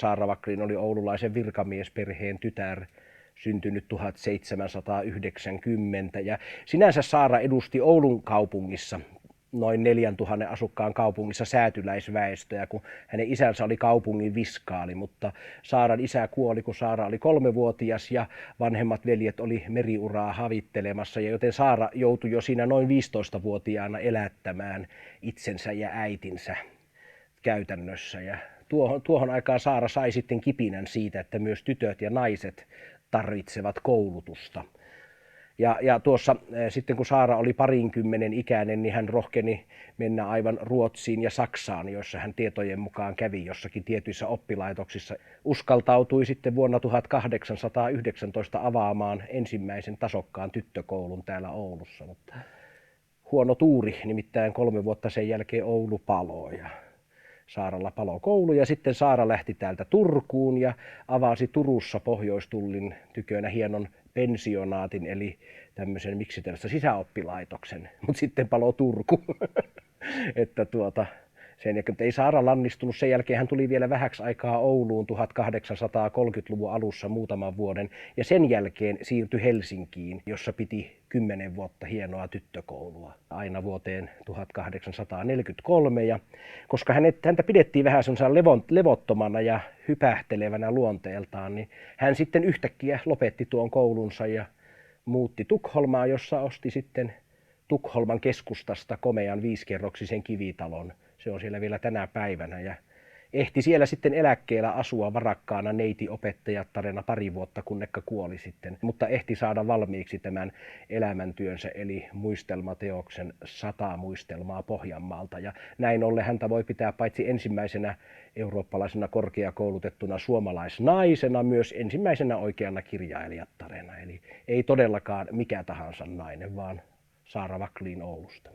Saara Wacklin oli oululaisen virkamiesperheen tytär, syntynyt 1790. Ja sinänsä Saara edusti Oulun kaupungissa, noin 4000 asukkaan kaupungissa säätyläisväestöä, kun hänen isänsä oli kaupungin viskaali, mutta Saaran isä kuoli, kun Saara oli 3-vuotias ja vanhemmat veljet oli meriuraa havittelemassa, ja joten Saara joutui jo siinä noin 15-vuotiaana elättämään itsensä ja äitinsä käytännössä. Ja tuohon aikaan Saara sai sitten kipinän siitä, että myös tytöt ja naiset tarvitsevat koulutusta. Ja tuossa sitten kun Saara oli 20 ikäinen, niin hän rohkeni mennä aivan Ruotsiin ja Saksaan, joissa hän tietojen mukaan kävi jossakin tietyissä oppilaitoksissa. Uskaltautui sitten vuonna 1819 avaamaan ensimmäisen tasokkaan tyttökoulun täällä Oulussa. Mutta huono tuuri, nimittäin 3 vuotta sen jälkeen Oulu paloi ja Saaralla paloi koulu, ja sitten Saara lähti täältä Turkuun ja avasi Turussa Pohjoistullin tykönä hienon pensionaatin, eli tämmöisen miksi tällaista sisäoppilaitoksen, mutta sitten paloi Turku. Että sen jälkeen ei Saara lannistunut. Sen jälkeen hän tuli vielä vähäksi aikaa Ouluun 1830-luvun alussa muutaman vuoden, ja sen jälkeen siirtyi Helsinkiin, jossa piti 10 vuotta hienoa tyttökoulua aina vuoteen 1843. Ja koska häntä pidettiin vähän semmoisena levottomana ja hypähtelevänä luonteeltaan, niin hän sitten yhtäkkiä lopetti tuon koulunsa ja muutti Tukholmaan, jossa osti sitten Tukholman keskustasta komean 5-kerroksisen kivitalon. Se on siellä vielä tänä päivänä, ja ehti siellä sitten eläkkeellä asua varakkaana neiti-opettajattarena 2 vuotta, kunnekka kuoli sitten. Mutta ehti saada valmiiksi tämän elämäntyönsä, eli muistelmateoksen 100 muistelmaa Pohjanmaalta. Ja näin ollen häntä voi pitää paitsi ensimmäisenä eurooppalaisena korkeakoulutettuna suomalaisnaisena, myös ensimmäisenä oikeana kirjailijattarena. Eli ei todellakaan mikä tahansa nainen, vaan Saara Wacklin Oulusta.